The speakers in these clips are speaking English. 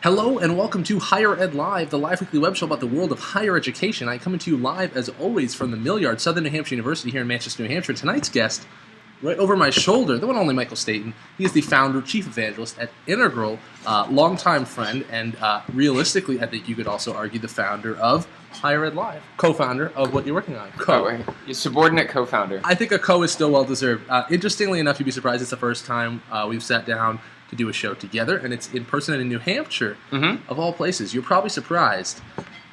Hello and welcome to Higher Ed Live, the live weekly web show about the world of higher education. I come to you live, as always, from the Millyard, Southern New Hampshire University here in Manchester, New Hampshire. Tonight's guest, right over my shoulder, the one and only Michael Staton. He is the founder, chief evangelist at Inigral, longtime friend, and realistically, I think you could also argue the founder of Higher Ed Live, co-founder of what you're working on. Your subordinate co-founder. I think a co is still well-deserved. Interestingly enough, you'd be surprised, it's the first time we've sat down to do a show together, and it's in person in New Hampshire, of all places. You're probably surprised.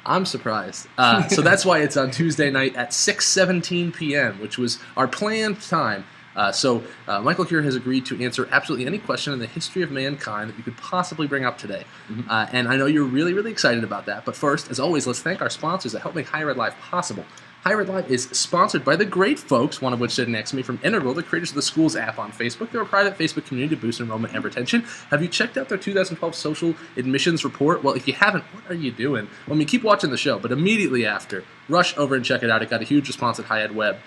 I'm surprised. So that's why it's on Tuesday night at 6:17 p.m., which was our planned time. So Michael here has agreed to answer absolutely any question in the history of mankind that you could possibly bring up today. And I know you're really, really excited about that. But first, as always, let's thank our sponsors that help make Higher Ed Live possible. Higher Ed Live is sponsored by the great folks, one of which sitting next to me, from Integral, the creators of the Schools app on Facebook. They're a private Facebook community to boost enrollment and retention. Have you checked out their 2012 social admissions report? Well, if you haven't, what are you doing? Well, I mean, keep watching the show, but immediately after, rush over and check it out. It got a huge response at High Ed Web.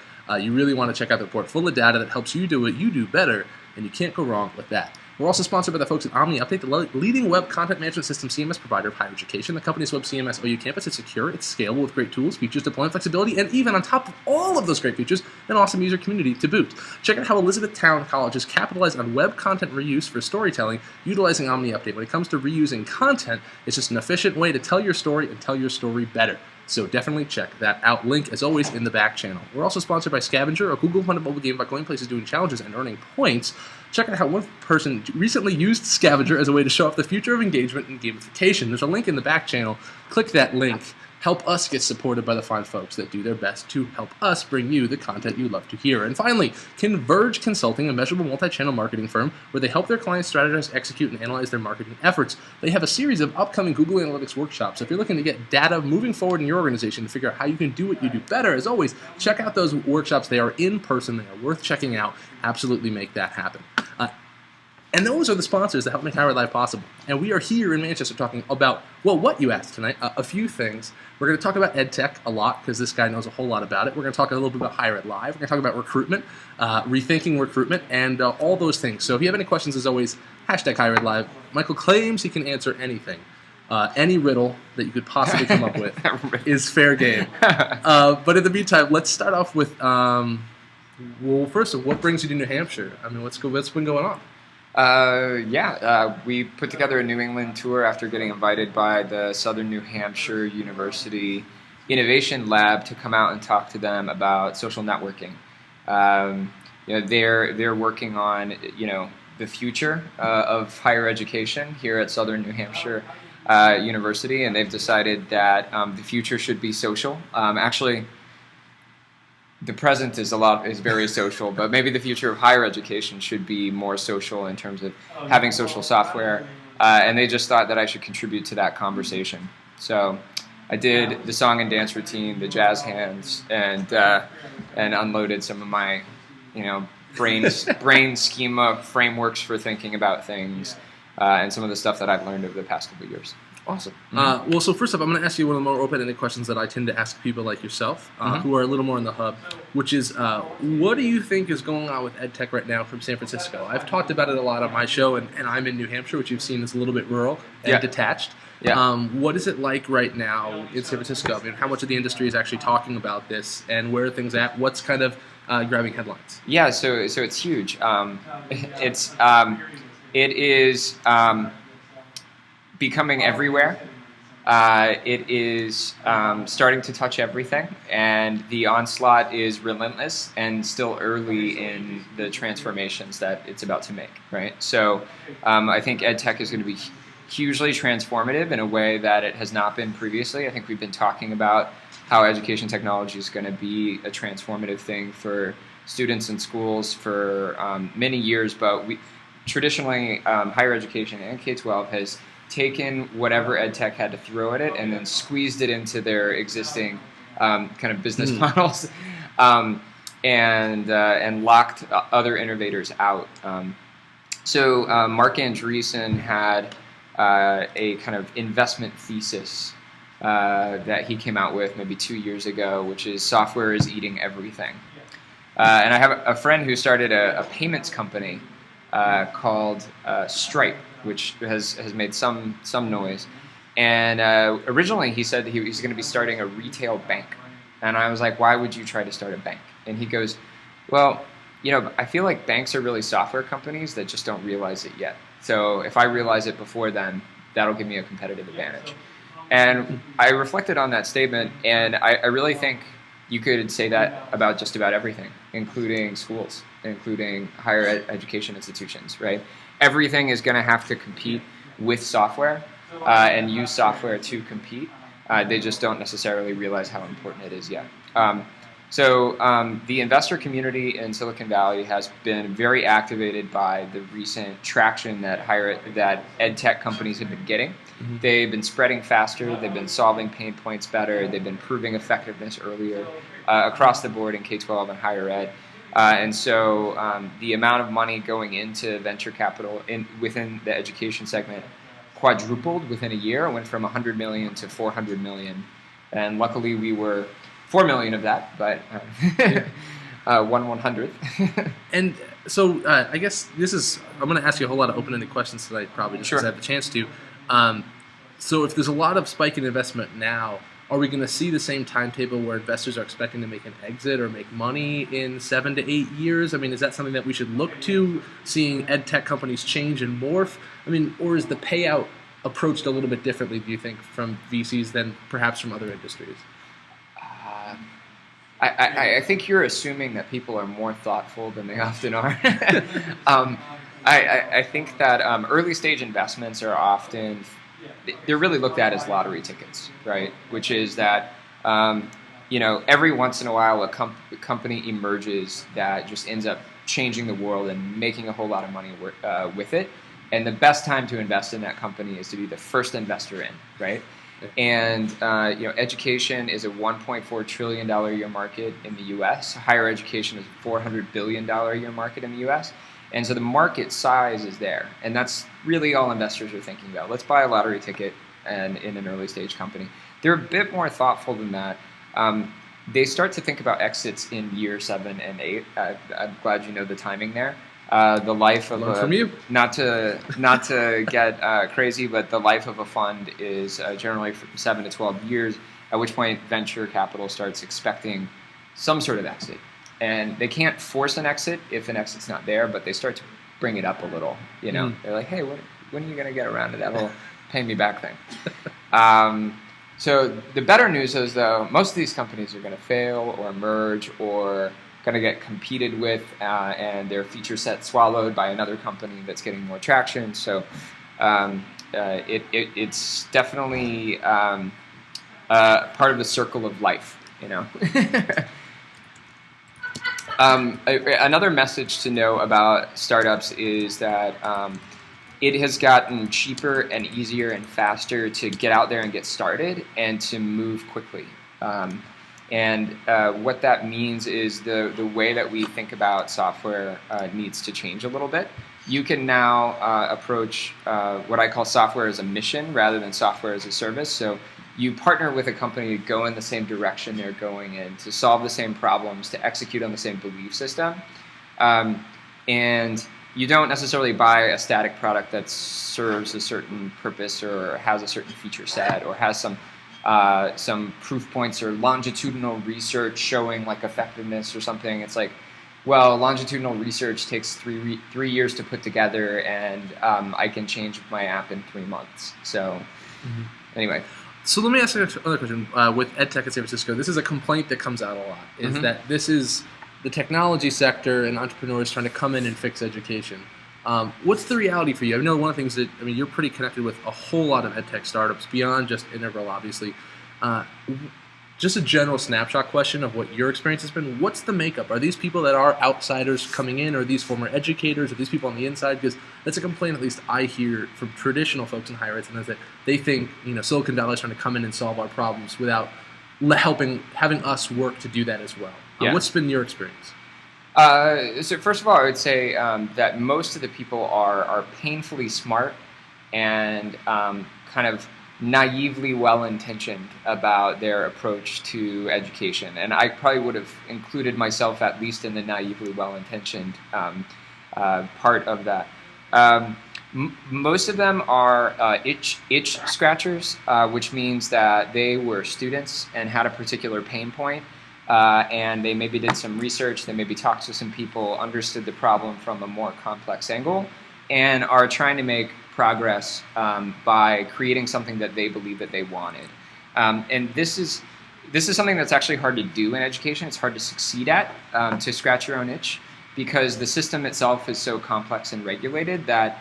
You really want to check out the report full of data that helps you do what you do better, and you can't go wrong with that. We're also sponsored by the folks at Omni Update, the leading web content management system CMS provider of higher education. The company's web CMS OU campus is secure, it's scalable with great tools, features, deployment flexibility, and even on top of all of those great features, an awesome user community to boot. Check out how Elizabethtown College has capitalized on web content reuse for storytelling, utilizing Omni Update. When it comes to reusing content, it's just an efficient way to tell your story and tell your story better. So definitely check that out. Link, as always, in the back channel. We're also sponsored by Scavenger, a Google-funded mobile game about going places, doing challenges, and earning points. Check out how one person recently used Scavenger as a way to show off the future of engagement and gamification. There's a link in the back channel. Click that link. Help us get supported by the fine folks that do their best to help us bring you the content you love to hear. And finally, Converge Consulting, a measurable multi-channel marketing firm where they help their clients strategize, execute, and analyze their marketing efforts. They have a series of upcoming Google Analytics workshops. So if you're looking to get data moving forward in your organization to figure out how you can do what you do better, as always, check out those workshops. They are in person. They are worth checking out. Absolutely make that happen. And those are the sponsors that help make Higher Ed Live possible. And we are here in Manchester talking about, well, what you asked tonight, a few things. We're going to talk about EdTech a lot because this guy knows a whole lot about it. We're going to talk a little bit about Higher Ed Live. We're going to talk about recruitment, rethinking recruitment, and all those things. So if you have any questions, as always, hashtag Higher Ed Live. Michael claims he can answer anything. Any riddle that you could possibly come up with is fair game. But in the meantime, let's start off with, well, first of all, what brings you to New Hampshire? I mean, what's been going on? We put together a New England tour after getting invited by the Southern New Hampshire University Innovation Lab to come out and talk to them about social networking. They're working on the future of higher education here at Southern New Hampshire University, and they've decided that the future should be social. Actually, the present is very social, but maybe the future of higher education should be more social in terms of having social software. And they just thought that I should contribute to that conversation. So I did the song and dance routine, the jazz hands, and unloaded some of my, brain schema frameworks for thinking about things, and some of the stuff that I've learned over the past couple of years. Awesome. Well, so first off, I'm going to ask you one of the more open-ended questions that I tend to ask people like yourself, who are a little more in the hub, which is, what do you think is going on with EdTech right now from San Francisco? I've talked about it a lot on my show, and I'm in New Hampshire, which you've seen is a little bit rural and detached. Yeah. What is it like right now in San Francisco? I mean, how much of the industry is actually talking about this, and where are things at? What's kind of grabbing headlines? Yeah, so it's huge. It is becoming everywhere. It is starting to touch everything, and the onslaught is relentless and still early in the transformations that it's about to make, right? So I think EdTech is going to be hugely transformative in a way that it has not been previously. I think we've been talking about how education technology is going to be a transformative thing for students and schools for many years, but traditionally higher education and K-12 has taken whatever EdTech had to throw at it and then squeezed it into their existing kind of business models, and locked other innovators out. So Mark Andreessen had a kind of investment thesis that he came out with maybe 2 years ago, which is software is eating everything. And I have a friend who started a payments company called Stripe, which has made some noise. And originally he said he was going to be starting a retail bank. And I was like, why would you try to start a bank? And he goes, well, I feel like banks are really software companies that just don't realize it yet. So if I realize it before then, that'll give me a competitive advantage. And I reflected on that statement, and I really think you could say that about just about everything, including schools, including higher education institutions, right? Everything is going to have to compete with software and use software to compete. They just don't necessarily realize how important it is yet. So the investor community in Silicon Valley has been very activated by the recent traction that ed tech companies have been getting. Mm-hmm. They've been spreading faster. They've been solving pain points better. They've been proving effectiveness earlier across the board in K-12 and higher ed. And so the amount of money going into venture capital within the education segment quadrupled within a year. It went from 100 million to 400 million. And luckily we were 4 million of that, but 1/100th. And so I guess I'm going to ask you a whole lot of open-ended questions tonight, probably just because I have the chance to. So if there's a lot of spike in investment now, are we going to see the same timetable where investors are expecting to make an exit or make money in 7 to 8 years? I mean, is that something that we should look to, seeing ed tech companies change and morph? I mean, or is the payout approached a little bit differently, do you think, from VCs than perhaps from other industries? I think you're assuming that people are more thoughtful than they often are. I think that early stage investments are often, they're really looked at as lottery tickets, right? Which is that, every once in a while a company emerges that just ends up changing the world and making a whole lot of money with it. And the best time to invest in that company is to be the first investor in, right? And education is a $1.4 trillion a year market in the U.S. Higher education is a $400 billion a year market in the U.S. And so the market size is there, and that's really all investors are thinking about. Let's buy a lottery ticket and in an early stage company. They're a bit more thoughtful than that. They start to think about exits in year 7 and 8. I'm glad you know the timing there. The life of not to get crazy, but the life of a fund is generally from 7 to 12 years, at which point venture capital starts expecting some sort of exit. And they can't force an exit if an exit's not there, but they start to bring it up a little. They're like, hey, when are you going to get around to that whole pay me back thing? So the better news is, though, most of these companies are going to fail or merge or going to get competed with and their feature set swallowed by another company that's getting more traction. So it's definitely part of the circle of life, Another message to know about startups is that it has gotten cheaper and easier and faster to get out there and get started and to move quickly. And what that means is the way that we think about software needs to change a little bit. You can now approach what I call software as a mission rather than software as a service. So you partner with a company to go in the same direction they're going in, to solve the same problems, to execute on the same belief system. And you don't necessarily buy a static product that serves a certain purpose or has a certain feature set or has some proof points or longitudinal research showing like effectiveness or something. It's like, well, longitudinal research takes three years to put together, and I can change my app in 3 months. So anyway. So let me ask you another question. With EdTech in San Francisco, this is a complaint that comes out a lot, is that this is the technology sector and entrepreneurs trying to come in and fix education. What's the reality for you? I know one of the things that, you're pretty connected with a whole lot of EdTech startups beyond just Inigral, obviously. Just a general snapshot question of what your experience has been. What's the makeup? Are these people that are outsiders coming in? Are these former educators? Are these people on the inside? Because that's a complaint, at least I hear from traditional folks in higher ed, is that they think Silicon Valley is trying to come in and solve our problems without having us work to do that as well. What's been your experience? So first of all, I would say that most of the people are painfully smart and kind of naively well-intentioned about their approach to education. And I probably would have included myself at least in the naively well-intentioned part of that. Most of them are itch scratchers, which means that they were students and had a particular pain point, and they maybe did some research, they maybe talked to some people, understood the problem from a more complex angle, and are trying to make progress by creating something that they believe that they wanted. And this is something that's actually hard to do in education. It's hard to succeed at, to scratch your own itch, because the system itself is so complex and regulated that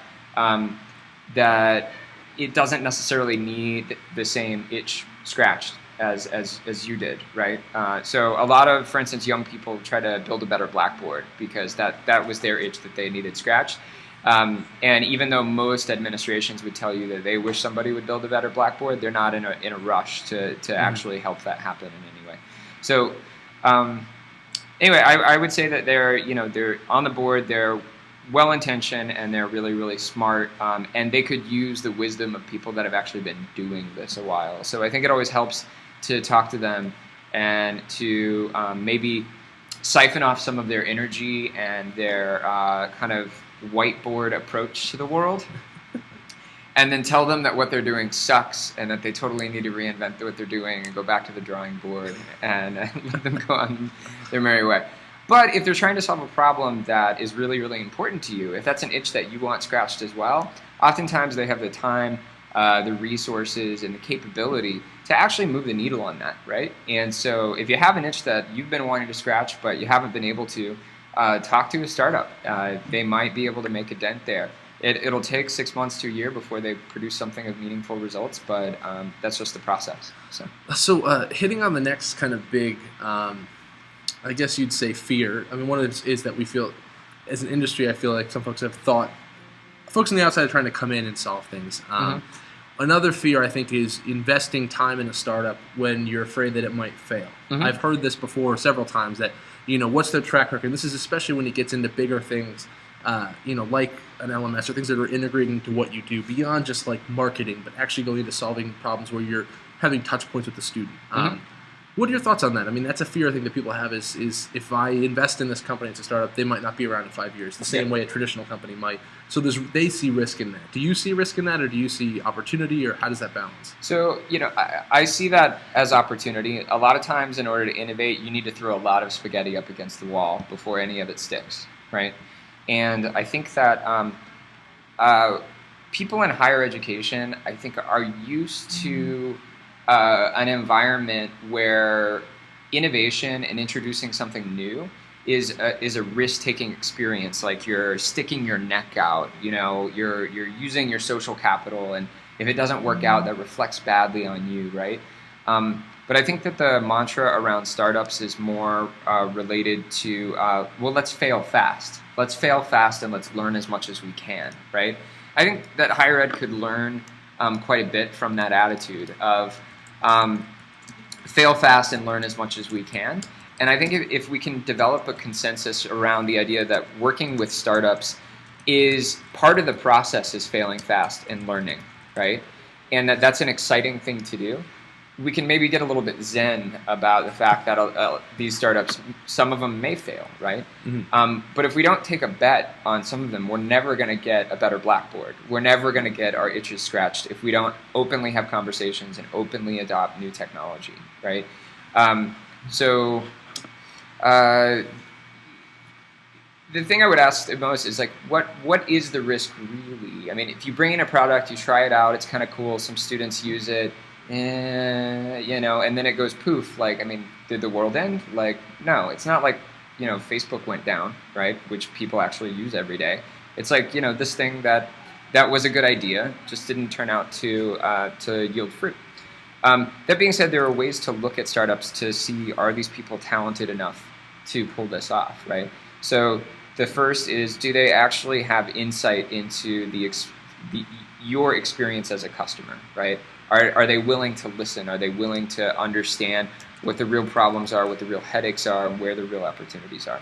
that it doesn't necessarily need the same itch scratched as you did, right? So a lot of, for instance, young people try to build a better blackboard because that was their itch that they needed scratched. And even though most administrations would tell you that they wish somebody would build a better blackboard, they're not in a rush to actually help that happen in any way. So anyway, I would say that they're on the board, they're well-intentioned, and they're really, really smart, and they could use the wisdom of people that have actually been doing this a while. So I think it always helps to talk to them and to maybe siphon off some of their energy and their kind of whiteboard approach to the world, and then tell them that what they're doing sucks and that they totally need to reinvent what they're doing and go back to the drawing board and let them go on their merry way. But if they're trying to solve a problem that is really, really important to you, if that's an itch that you want scratched as well, oftentimes they have the time, the resources, and the capability to actually move the needle on that, right? And so if you have an itch that you've been wanting to scratch but you haven't been able to, talk to a startup. They might be able to make a dent there. It'll take 6 months to a year before they produce something of meaningful results, but that's just the process. So hitting on the next kind of big, I guess you'd say fear. I mean, one of it is that we feel, as an industry, I feel like some folks have thought, folks on the outside are trying to come in and solve things. Another fear, I think, is investing time in a startup when you're afraid that it might fail. I've heard this before several times that, what's their track record? And this is especially when it gets into bigger things, like an LMS or things that are integrating into what you do beyond just like marketing, but actually going into solving problems where you're having touch points with the student. What are your thoughts on that? I mean, that's a fear I think that people have is if I invest in this company, it's a startup, they might not be around in 5 years, the same way a traditional company might. So they see risk in that. Do you see risk in that, or do you see opportunity, or how does that balance? So, I see that as opportunity. A lot of times in order to innovate, you need to throw a lot of spaghetti up against the wall before any of it sticks, right? And I think that people in higher education, I think, are used to an environment where innovation and introducing something new is a risk-taking experience. Like you're sticking your neck out, you're using your social capital, and if it doesn't work out, that reflects badly on you, right? But I think that the mantra around startups is more related to, let's fail fast. Let's fail fast and let's learn as much as we can, right? I think that higher ed could learn quite a bit from that attitude of fail fast and learn as much as we can. And I think if we can develop a consensus around the idea that working with startups is part of the process is failing fast and learning, right? And that's an exciting thing to do. We can maybe get a little bit zen about the fact that these startups, some of them may fail, right? But if we don't take a bet on some of them, we're never going to get a better blackboard. We're never going to get our itches scratched if we don't openly have conversations and openly adopt new technology, right? So the thing I would ask the most is like, what is the risk really? I mean, if you bring in a product, you try it out, it's kind of cool, some students use it, and then it goes poof. Like, I mean, did the world end? Like, no, it's not like, Facebook went down, right? Which people actually use every day. It's like, this thing that was a good idea, just didn't turn out to yield fruit. That being said, there are ways to look at startups to see, are these people talented enough to pull this off, right? So the first is, do they actually have insight into your experience as a customer, right? Are they willing to listen? Are they willing to understand what the real problems are, what the real headaches are, and where the real opportunities are?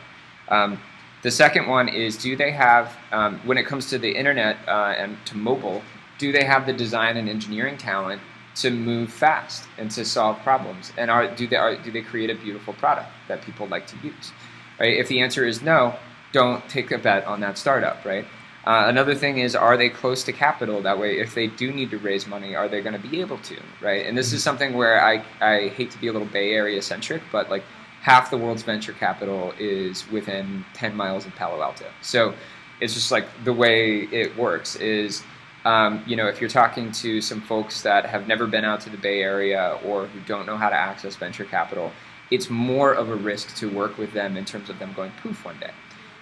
The second one is, do they have, when it comes to the internet and to mobile, do they have the design and engineering talent to move fast and to solve problems? And do they create a beautiful product that people like to use? Right? If the answer is no, don't take a bet on that startup, right? Another thing is, are they close to capital? That way, if they do need to raise money, are they going to be able to, right? And this is something where I hate to be a little Bay Area centric, but like half the world's venture capital is within 10 miles of Palo Alto. So it's just like the way it works is, if you're talking to some folks that have never been out to the Bay Area or who don't know how to access venture capital, it's more of a risk to work with them in terms of them going poof one day.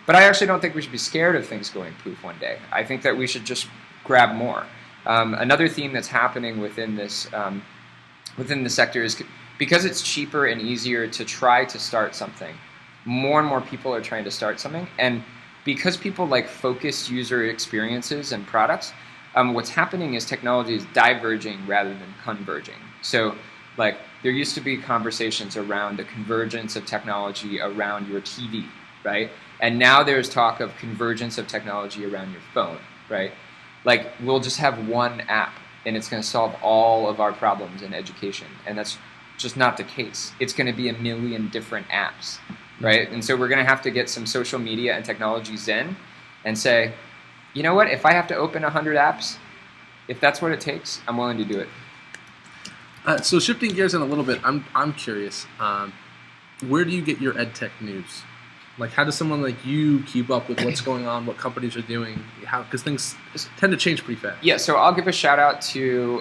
But I actually don't think we should be scared of things going poof one day. I think that we should just grab more. Another theme that's happening within this within the sector is because it's cheaper and easier to try to start something, more and more people are trying to start something. And because people like focused user experiences and products, what's happening is technology is diverging rather than converging. So like there used to be conversations around the convergence of technology around your TV, right? And now there's talk of convergence of technology around your phone, right? Like we'll just have one app and it's going to solve all of our problems in education. And that's just not the case. It's going to be a million different apps, right? And so we're going to have to get some social media and technology zen and say, you know what, if I have to open 100 apps, if that's what it takes, I'm willing to do it. So shifting gears in a little bit, I'm curious. Where do you get your ed tech news? Like, how does someone like you keep up with what's going on, what companies are doing? Because things tend to change pretty fast. Yeah, so I'll give a shout out to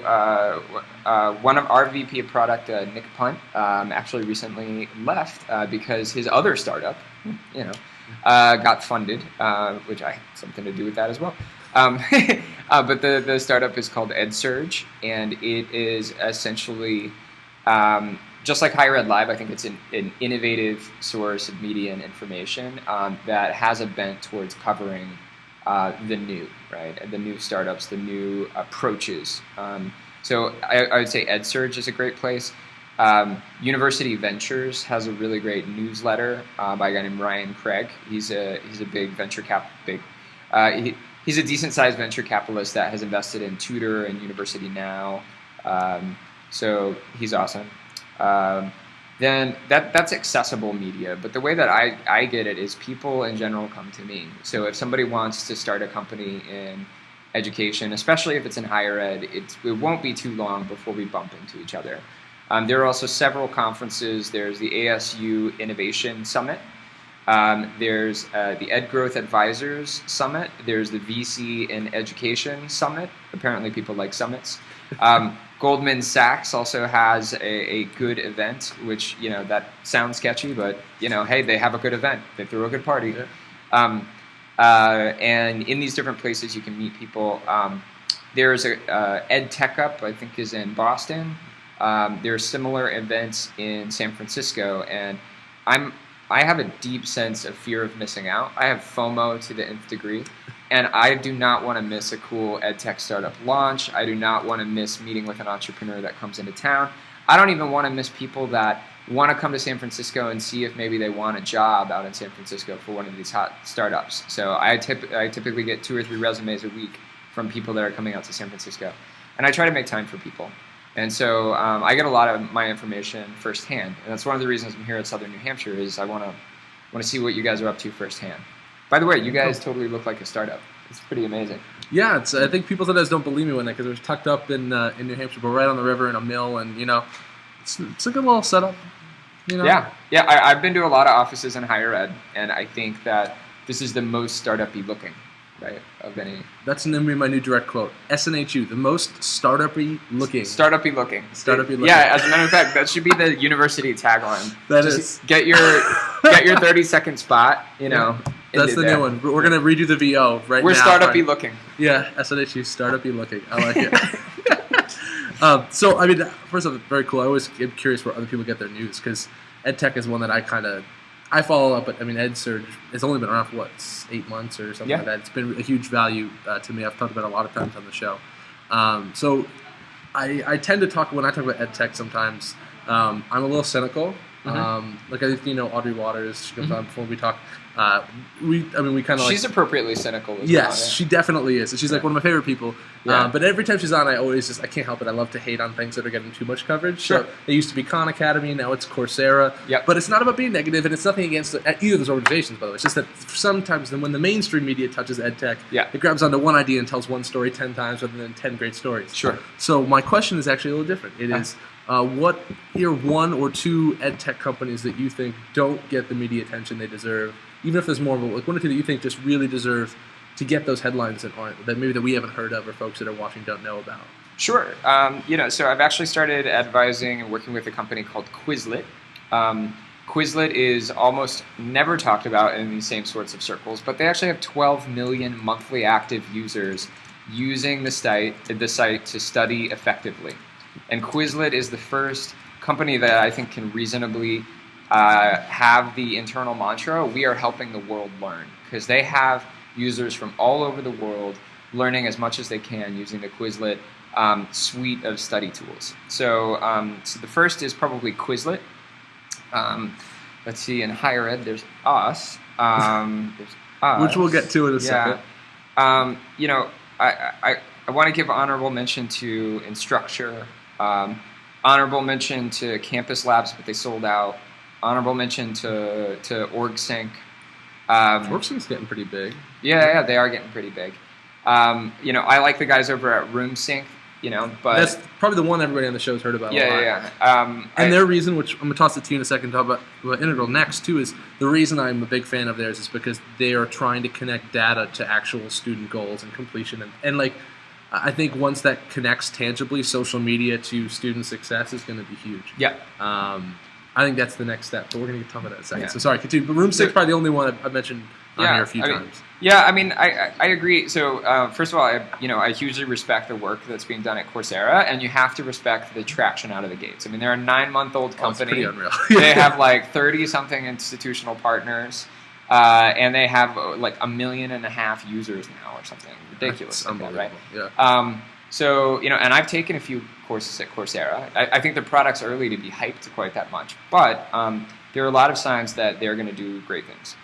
one of our VP of product, Nick Punt, actually recently left because his other startup, got funded, which I had something to do with that as well. But the startup is called EdSurge, and it is essentially just like Higher Ed Live. I think it's an innovative source of media and information that has a bent towards covering the new, right? The new startups, the new approaches. So I would say EdSurge is a great place. University Ventures has a really great newsletter by a guy named Ryan Craig. He's a big venture he's a decent sized venture capitalist that has invested in Tutor and University Now. So he's awesome. Then that's accessible media. But the way that I get it is people in general come to me. So if somebody wants to start a company in education, especially if it's in higher ed, it won't be too long before we bump into each other. There are also several conferences. There's the ASU Innovation Summit. There's the Ed Growth Advisors Summit. There's the VC in Education Summit. Apparently people like summits. Goldman Sachs also has a good event, which, that sounds sketchy, but, hey, they have a good event. They throw a good party. Yeah. And in these different places, you can meet people. There's a Ed Tech Up, I think, is in Boston. There are similar events in San Francisco, and I have a deep sense of fear of missing out. I have FOMO to the nth degree, and I do not want to miss a cool ed tech startup launch. I do not want to miss meeting with an entrepreneur that comes into town. I don't even want to miss people that want to come to San Francisco and see if maybe they want a job out in San Francisco for one of these hot startups. So I typically get 2 or 3 resumes a week from people that are coming out to San Francisco, and I try to make time for people. And so I get a lot of my information firsthand, and that's one of the reasons I'm here at Southern New Hampshire is I want to see what you guys are up to firsthand. By the way, you guys totally look like a startup. It's pretty amazing. Yeah, I think people sometimes don't believe me when because we're tucked up in New Hampshire, but right on the river in a mill, and it's a good little setup. Yeah. I've been to a lot of offices in higher ed, and I think that this is the most startup-y looking. Right, of any. That's going to be my new direct quote. SNHU, the most startup-y looking. Startup-y looking. Startup-y looking. Yeah, as a matter of fact, that should be the university tagline. That is. Get your 30-second spot, Yeah. That's the new one. We're going to redo the VO right now. We're startup-y looking. Yeah, SNHU, startup-y looking. I like it. So, I mean, first off, very cool. I always get curious where other people get their news because EdTech is one that I follow up, but I mean, EdSurge has only been around for 8 months or something like that. It's been a huge value to me. I've talked about it a lot of times on the show. So I tend to talk when I talk about EdTech sometimes. I'm a little cynical Like I think Audrey Waters. She comes on before we talk. We kind of. She's appropriately cynical. As yes, well, yeah. she definitely is. She's like one of my favorite people. Yeah. But every time she's on, I can't help it. I love to hate on things that are getting too much coverage. Sure. So it used to be Khan Academy, now it's Coursera. Yep. But it's not about being negative, and it's nothing against either of those organizations, by the way. It's just that sometimes when the mainstream media touches ed tech, it grabs onto one idea and tells one story 10 times rather than 10 great stories. Sure. So my question is actually a little different. It is, what are one or two ed tech companies that you think don't get the media attention they deserve, even if there's more of like one or two that you think just really deserve to get those headlines that we haven't heard of or folks that are watching don't know about? Sure. So I've actually started advising and working with a company called Quizlet. Quizlet is almost never talked about in these same sorts of circles, but they actually have 12 million monthly active users using the site to study effectively. And Quizlet is the first company that I think can reasonably have the internal mantra, we are helping the world learn, because they have users from all over the world learning as much as they can using the Quizlet suite of study tools. So the first is probably Quizlet. Let's see, in higher ed, there's us. Which we'll get to in a second. I want to give honorable mention to Instructure, honorable mention to Campus Labs, but they sold out. Honorable mention to OrgSync. OrgSync's getting pretty big. Yeah, they are getting pretty big. I like the guys over at RoomSync. But that's probably the one everybody on the show's heard about a lot. Yeah. And their reason, which I'm going to toss it to you in a second, talk about Integral next, too, is the reason I'm a big fan of theirs is because they are trying to connect data to actual student goals and completion. And I think once that connects tangibly, social media to student success is going to be huge. Yeah. I think that's the next step, but we're going to talk about that in a second. Yeah. So sorry, continue. But RoomSync is probably the only one I've mentioned on here a few times. I agree. So first of all, I hugely respect the work that's being done at Coursera, and you have to respect the traction out of the gates. I mean, they're a 9-month-old company. It's pretty unreal. They have like 30-something institutional partners, and they have like 1.5 million users now or something ridiculous. That's like that, right? Yeah. So, and I've taken a few courses at Coursera. I think the product's early to be hyped quite that much, but there are a lot of signs that they're going to do great things.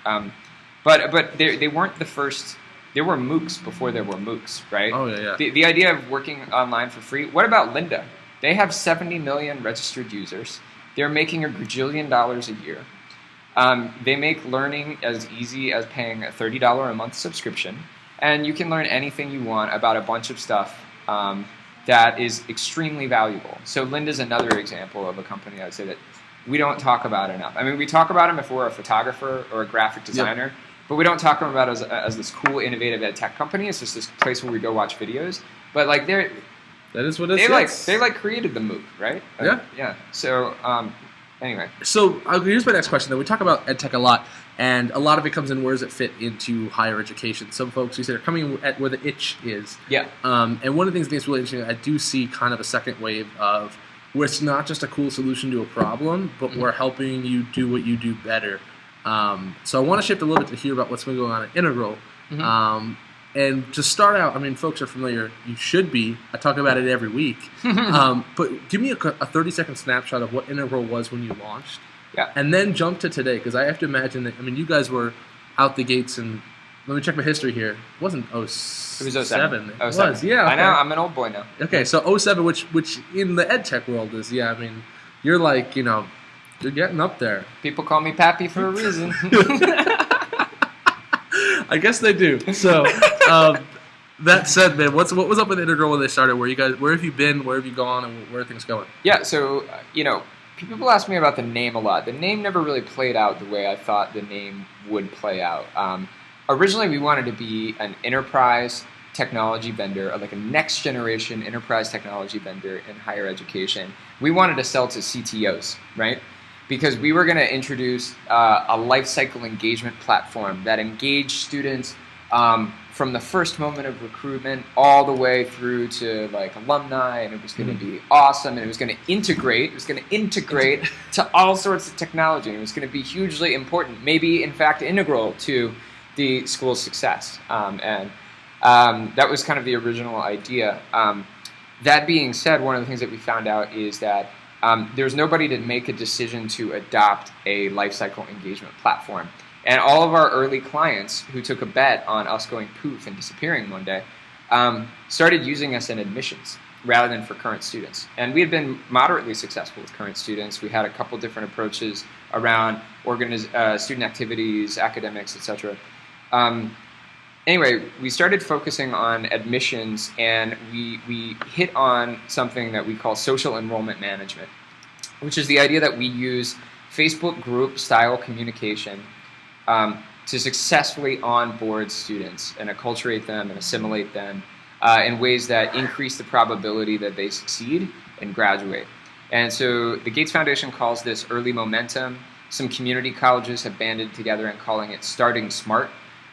But they weren't the first. There were MOOCs before there were MOOCs, right? Oh, yeah. The idea of working online for free. What about Lynda? They have 70 million registered users. They're making $1 gajillion a year. They make learning as easy as paying a $30 a month subscription, and you can learn anything you want about a bunch of stuff that is extremely valuable. So Lynda's another example of a company I'd say that we don't talk about enough. I mean, we talk about them if we're a photographer or a graphic designer, but we don't talk about it as this cool, innovative ed tech company. It's just this place where we go watch videos. But like that is what it is. They created the MOOC, right? Yeah. So anyway. So here's my next question. Though we talk about ed tech a lot, and a lot of it comes in where does it fit into higher education. Some folks you said are coming at where the itch is. Yeah. And one of the things that's really interesting, I do see kind of a second wave of where it's not just a cool solution to a problem, but we're helping you do what you do better. So I want to shift a little bit to hear about what's been going on at Inigral. And to start out, I mean, folks are familiar. You should be. I talk about it every week. But give me a 30-second snapshot of what Inigral was when you launched. Yeah. And then jump to today, because I have to imagine that, I mean, you guys were out the gates, and let me check my history here. It wasn't 07. It was 07. It was, yeah. Okay. I know, I'm an old boy now. Okay, so 07, which in the ed tech world is, I mean, you're like, you're getting up there. People call me Pappy for a reason. I guess they do. So, that said, man, what was up with Integral when they started? Where have you been? Where have you gone? And where are things going? Yeah, so, people ask me about the name a lot. The name never really played out the way I thought the name would play out. Originally, we wanted to be an enterprise technology vendor, like a next-generation enterprise technology vendor in higher education. We wanted to sell to CTOs, right? Because we were going to introduce a life cycle engagement platform that engaged students from the first moment of recruitment all the way through to like alumni, and it was going to be awesome, and it was going to integrate. It was going to integrate to all sorts of technology, and it was going to be hugely important, maybe in fact integral to the school's success. And that was kind of the original idea. That being said, one of the things that we found out is that there's nobody to make a decision to adopt a lifecycle engagement platform. And all of our early clients who took a bet on us going poof and disappearing one day started using us in admissions rather than for current students. And we had been moderately successful with current students. We had a couple different approaches around student activities, academics, etc. Anyway, we started focusing on admissions, and we hit on something that we call social enrollment management, which is the idea that we use Facebook group style communication to successfully onboard students and acculturate them and assimilate them in ways that increase the probability that they succeed and graduate. And so the Gates Foundation calls this early momentum. Some community colleges have banded together and calling it starting smart.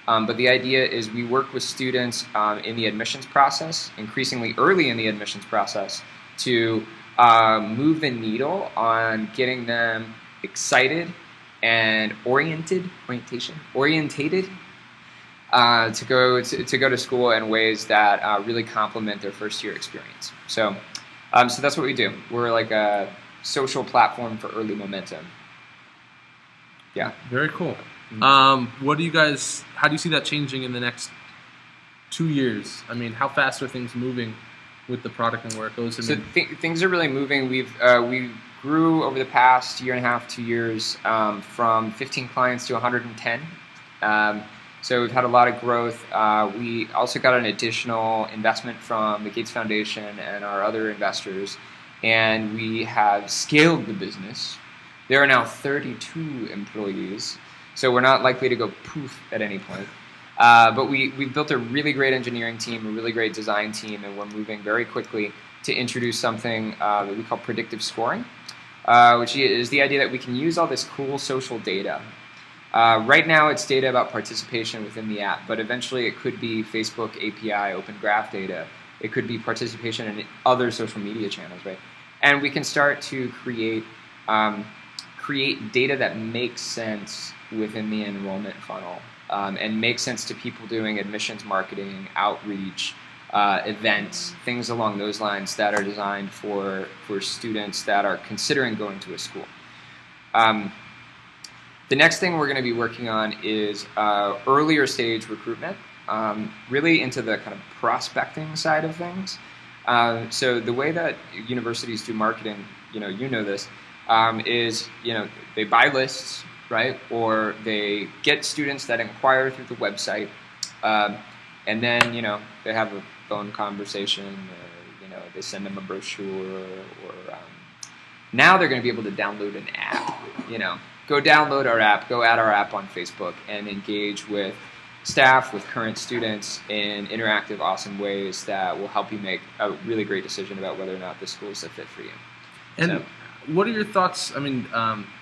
But the idea is we work with students in the admissions process, increasingly early in the admissions process, to move the needle on getting them excited and orientated to go to school in ways that really complement their first year experience. So that's what we do. We're like a social platform for early momentum. Yeah. Very cool. What do you guys? How do you see that changing in the next 2 years? I mean, how fast are things moving with the product and where it goes? Things are really moving. We grew over the past year and a half, 2 years, from 15 clients to 110. So we've had a lot of growth. We also got an additional investment from the Gates Foundation and our other investors, and we have scaled the business. There are now 32 employees, so we're not likely to go poof at any point. But we've built a really great engineering team, a really great design team, and we're moving very quickly to introduce something that we call predictive scoring, which is the idea that we can use all this cool social data. Right now it's data about participation within the app, but eventually it could be Facebook API, Open Graph data. It could be participation in other social media channels, right? And we can start to create data that makes sense within the enrollment funnel and makes sense to people doing admissions marketing, outreach, events, things along those lines that are designed for students that are considering going to a school. The next thing we're going to be working on is earlier stage recruitment, really into the kind of prospecting side of things. So the way that universities do marketing, you know this, is they buy lists, right? Or they get students that inquire through the website, and then they have a phone conversation, or they send them a brochure, or now they're going to be able to download an app. Go download our app, go add our app on Facebook, and engage with staff, with current students in interactive, awesome ways that will help you make a really great decision about whether or not the school is a fit for you. And what are your thoughts? I mean,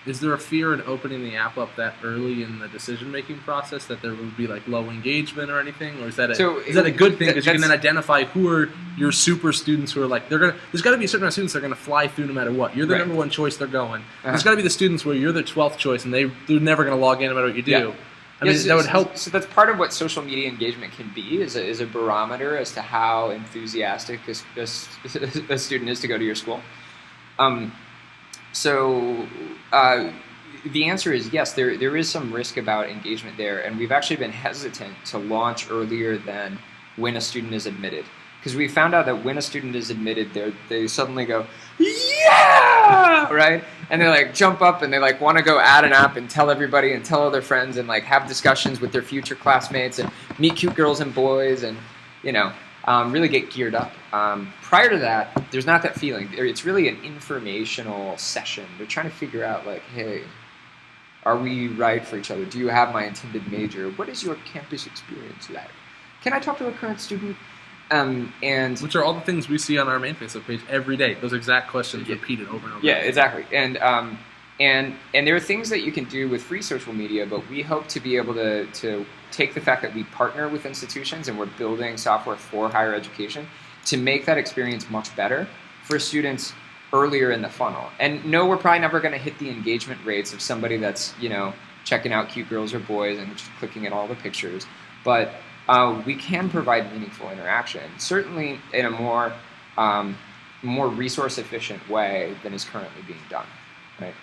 is there a fear in opening the app up that early in the decision-making process that there would be like low engagement or anything, or is that a good thing because you can then identify who are your super students who are like there's got to be a certain amount of students that are going to fly through no matter what. You're the number one choice they're going. There's got to be the students where you're the 12th choice and they're never going to log in no matter what you do. Yeah. I mean, that would help. So that's part of what social media engagement can be, is a barometer as to how enthusiastic a student is to go to your school. So the answer is yes, there is some risk about engagement there, and we've actually been hesitant to launch earlier than when a student is admitted. Because we found out that when a student is admitted, they suddenly go, yeah, right? And they like jump up and they like want to go add an app and tell everybody and tell all their friends and like have discussions with their future classmates and meet cute girls and boys and really get geared up. Prior to that, there's not that feeling. It's really an informational session. They're trying to figure out like, hey, are we right for each other? Do you have my intended major? What is your campus experience like? Can I talk to a current student? And which are all the things we see on our main Facebook page every day. Those exact questions repeated over and over. Yeah, exactly. And there are things that you can do with free social media, but we hope to be able to take the fact that we partner with institutions and we're building software for higher education to make that experience much better for students earlier in the funnel. And no, we're probably never going to hit the engagement rates of somebody that's checking out cute girls or boys and just clicking at all the pictures, but we can provide meaningful interaction, certainly in a more more resource efficient way than is currently being done, right?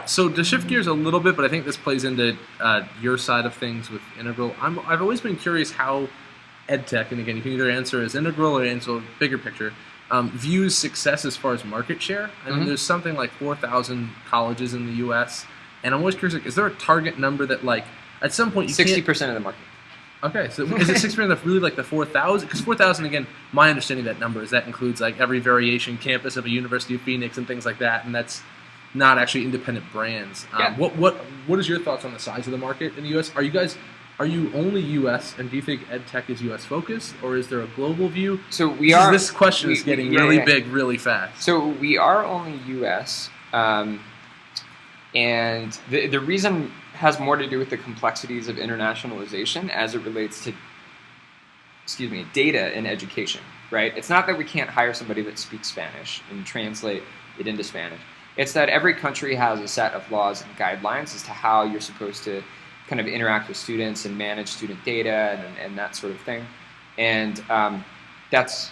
So to shift gears a little bit, but I think this plays into your side of things with Integral. I've always been curious how EdTech, and again, you can either answer as Integral or answer bigger picture, views success as far as market share. I mean, there's something like 4,000 colleges in the U.S., and I'm always curious, like, is there a target number that, like, at some point you 60% of the market. Okay, so is it 6% of really like the 4,000? Because 4,000, again, my understanding of that number is that includes like every variation campus of a University of Phoenix and things like that, and that's not actually independent brands. Yeah. What is your thoughts on the size of the market in the U.S.? Are you only U.S. and do you think EdTech is U.S. focused, or is there a global view? So we are. This question is getting really big, really fast. So we are only U.S. And the reason has more to do with the complexities of internationalization as it relates to, data in education, right? It's not that we can't hire somebody that speaks Spanish and translate it into Spanish. It's that every country has a set of laws and guidelines as to how you're supposed to kind of interact with students and manage student data and that sort of thing. And that's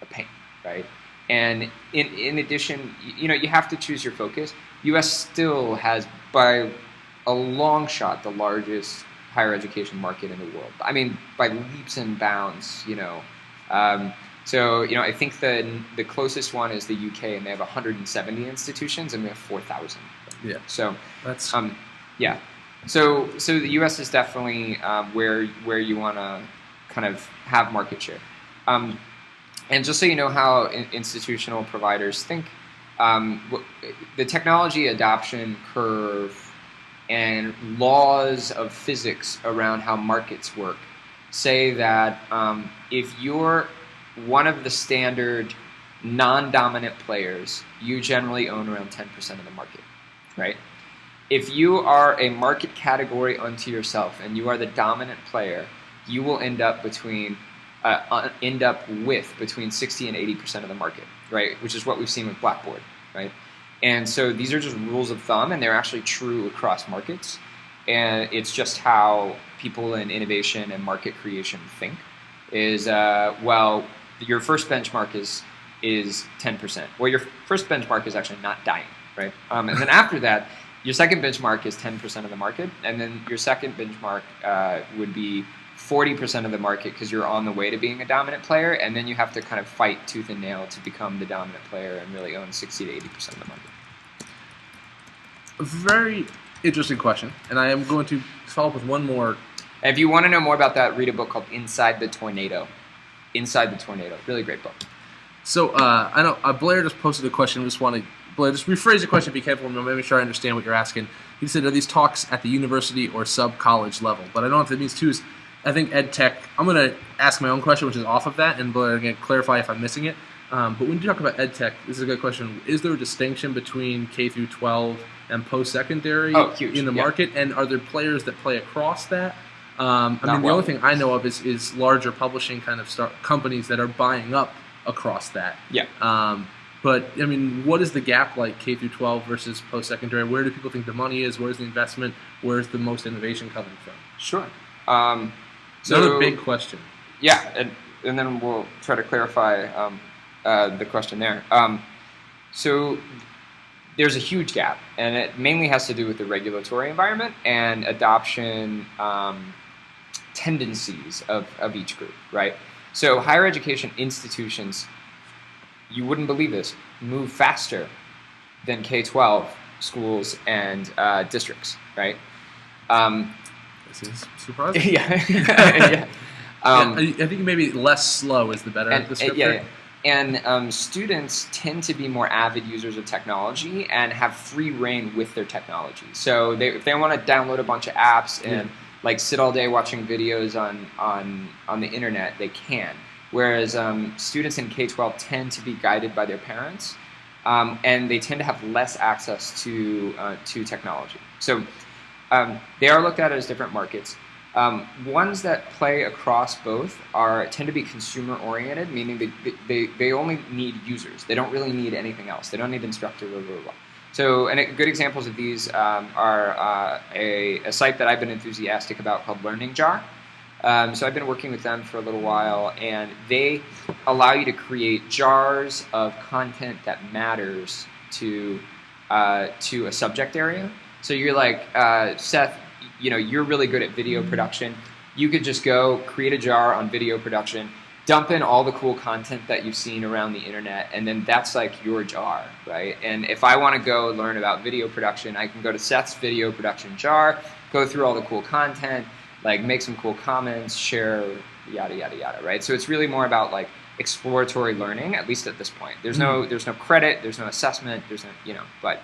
a pain, right? And in addition, you have to choose your focus. U.S. still has, by a long shot, the largest higher education market in the world. I mean, by leaps and bounds, So, I think the closest one is the UK, and they have 170 institutions, and we have 4,000. Yeah. So that's yeah. So the US is definitely where you want to kind of have market share. And just so you know how institutional providers think, the technology adoption curve and laws of physics around how markets work say that if you're one of the standard non-dominant players, you generally own around 10% of the market, right? If you are a market category unto yourself and you are the dominant player, you will end up with between 60 and 80% of the market, right? Which is what we've seen with Blackboard, right? And so these are just rules of thumb, and they're actually true across markets. And it's just how people in innovation and market creation think. Is your first benchmark is 10%. Well, your first benchmark is actually not dying, right? And then after that, your second benchmark is 10% of the market, and then your second benchmark would be 40% of the market because you're on the way to being a dominant player, and then you have to kind of fight tooth and nail to become the dominant player and really own 60 to 80% of the market. a very interesting question, and I am going to follow up with one more. If you want to know more about that, read a book called Inside the Tornado. Inside the Tornado. Really great book. So I know Blair just posted a question. Blair, just rephrase the question. Be careful. Make sure I understand what you're asking. He said, "Are these talks at the university or sub-college level?" But I don't know if that means too. Is I think EdTech. I'm going to ask my own question, which is off of that, and Blair can clarify if I'm missing it. But when you talk about EdTech, this is a good question. Is there a distinction between K through 12 and post-secondary in the market? And are there players that play across that? The only thing I know of is larger publishing kind of companies that are buying up across that. Yeah. But I mean, what is the gap like K through 12 versus post-secondary? Where do people think the money is? Where's the investment? Where's the most innovation coming from? Sure. Another big question. Yeah, and then we'll try to clarify the question there. So there's a huge gap, and it mainly has to do with the regulatory environment and adoption tendencies of each group, right? So higher education institutions, you wouldn't believe this, move faster than K-12 schools and districts, right? This is surprising. Yeah. Yeah. I think maybe less slow is the better descriptor. Yeah. And students tend to be more avid users of technology and have free reign with their technology. So if they want to download a bunch of apps and like sit all day watching videos on the internet, they can. Whereas students in K-12 tend to be guided by their parents, and they tend to have less access to technology. So they are looked at as different markets. Ones that play across both tend to be consumer-oriented, meaning they only need users. They don't really need anything else. They don't need instructors, blah, blah, blah. So, and good examples of these are a site that I've been enthusiastic about called Learning Jar. So I've been working with them for a little while, and they allow you to create jars of content that matters to a subject area. So you're like, Seth, you're really good at video production. You could just go create a jar on video production, dump in all the cool content that you've seen around the internet, and then that's like your jar, right? And if I want to go learn about video production, I can go to Seth's video production jar, go through all the cool content, like make some cool comments, share, yada, yada, yada, right? So it's really more about like exploratory learning, at least at this point. There's no credit, there's no assessment, there's no, but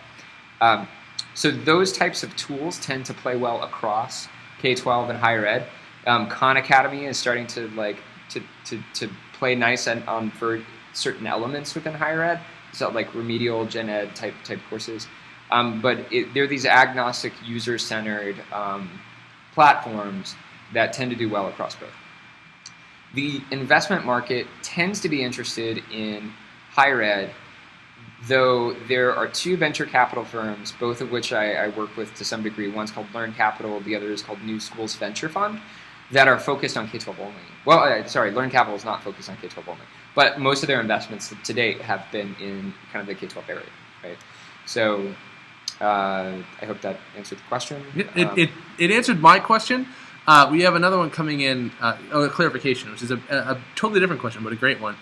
so those types of tools tend to play well across K-12 and higher ed. Khan Academy is starting to like to play nice on for certain elements within higher ed, so like remedial gen ed type courses. But they're these agnostic, user-centered platforms that tend to do well across both. The investment market tends to be interested in higher ed, though there are two venture capital firms, both of which I work with to some degree. One's called Learn Capital, the other is called New Schools Venture Fund, that are focused on K-12 only. Well, Learn Capital is not focused on K-12 only, but most of their investments to date have been in kind of the K-12 area, right? So I hope that answered the question. It answered my question. We have another one coming in, a clarification, which is a totally different question, but a great one,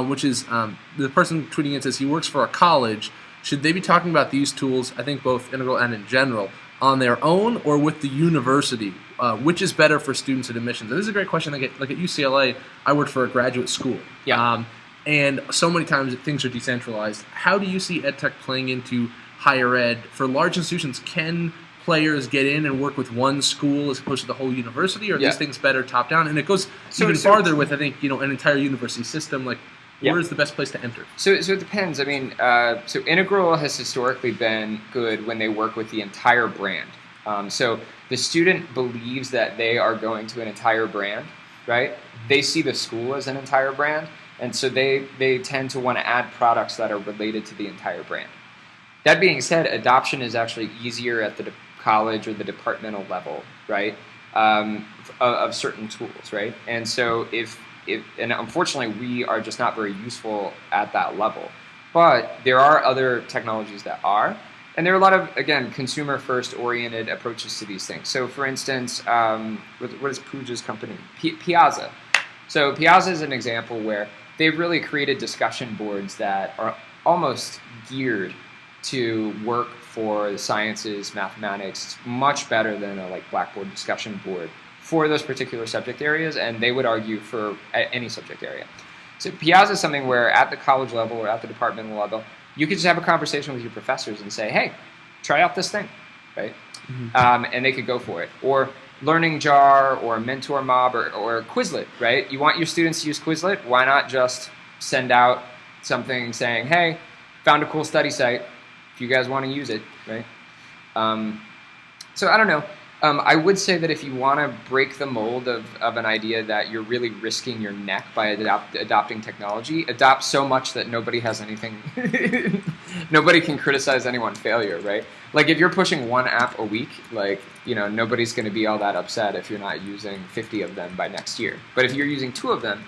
which is the person tweeting in says he works for a college. Should they be talking about these tools, I think both Integral and in general, on their own or with the university? Which is better for students at admissions? And this is a great question. Like at UCLA, I worked for a graduate school. Yeah. And so many times things are decentralized. How do you see EdTech playing into higher ed? For large institutions, can players get in and work with one school as opposed to the whole university? Or are these things better top-down? And it goes even farther with, I think, an entire university system. Like, where is the best place to enter? So it depends. I mean, so Integral has historically been good when they work with the entire brand. So the student believes that they are going to an entire brand, right? They see the school as an entire brand, and so they tend to want to add products that are related to the entire brand. That being said, adoption is actually easier at the college or the departmental level, right? Of certain tools, right? And so and unfortunately, we are just not very useful at that level. But there are other technologies that are. And there are a lot of, again, consumer-first oriented approaches to these things. So, for instance, what is Pooja's company? Piazza. So Piazza is an example where they've really created discussion boards that are almost geared to work for the sciences, mathematics, much better than a Blackboard discussion board for those particular subject areas, and they would argue for any subject area. So Piazza is something where at the college level or at the departmental level, you could just have a conversation with your professors and say, hey, try out this thing, right? Mm-hmm. And they could go for it. Or Learning Jar or Mentor Mob or Quizlet, right? You want your students to use Quizlet, why not just send out something saying, hey, found a cool study site, if you guys want to use it, right? So I don't know. I would say that if you want to break the mold of an idea that you're really risking your neck by adopting technology, adopt so much that nobody has anything, nobody can criticize anyone's failure, right? Like if you're pushing one app a week, nobody's going to be all that upset if you're not using 50 of them by next year. But if you're using 2 of them,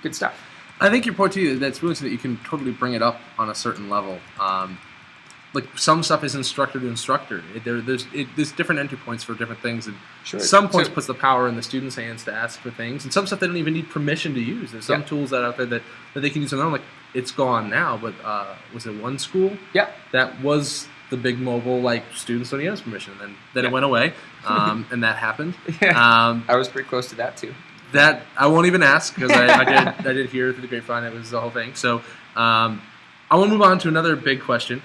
good stuff. I think your point too, that's really so that you can totally bring it up on a certain level. Like some stuff is instructor to instructor. There's different entry points for different things, and some points puts the power in the student's hands to ask for things, and some stuff they don't even need permission to use. There's some tools that are out there that they can use on their own. Like it's gone now, but was it one school? Yeah, that was the big mobile. Like students don't use permission, and then it went away, and that happened. I was pretty close to that too. That I won't even ask because I did hear through the grapevine it was the whole thing. So I want to move on to another big question.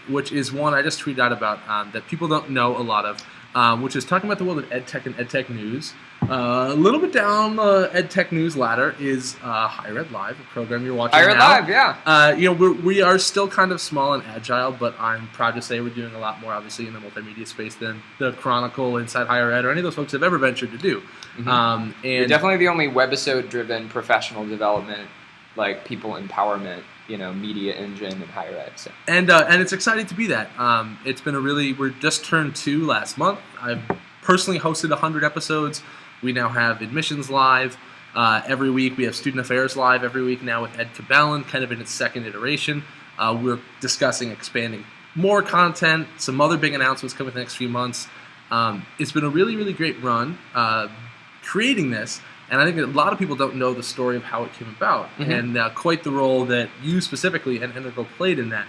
Which is one I just tweeted out about that people don't know a lot of, which is talking about the world of EdTech and EdTech news. A little bit down the EdTech news ladder is Higher Ed Live, a program you're watching Higher now. Ed Live, yeah. We are still kind of small and agile, but I'm proud to say we're doing a lot more, obviously, in the multimedia space than the Chronicle, Inside Higher Ed, or any of those folks have ever ventured to do. Mm-hmm. And you're definitely the only webisode-driven professional development, people empowerment, media engine in higher ed. So. And it's exciting to be that. It's been we're just turned 2 last month. I've personally hosted 100 episodes. We now have admissions live every week. We have student affairs live every week now with Ed Cabellin, kind of in its second iteration. We're discussing expanding more content, some other big announcements coming in the next few months. It's been a really, really great run creating this, and I think that a lot of people don't know the story of how it came about, and quite the role that you specifically and Inigral played in that.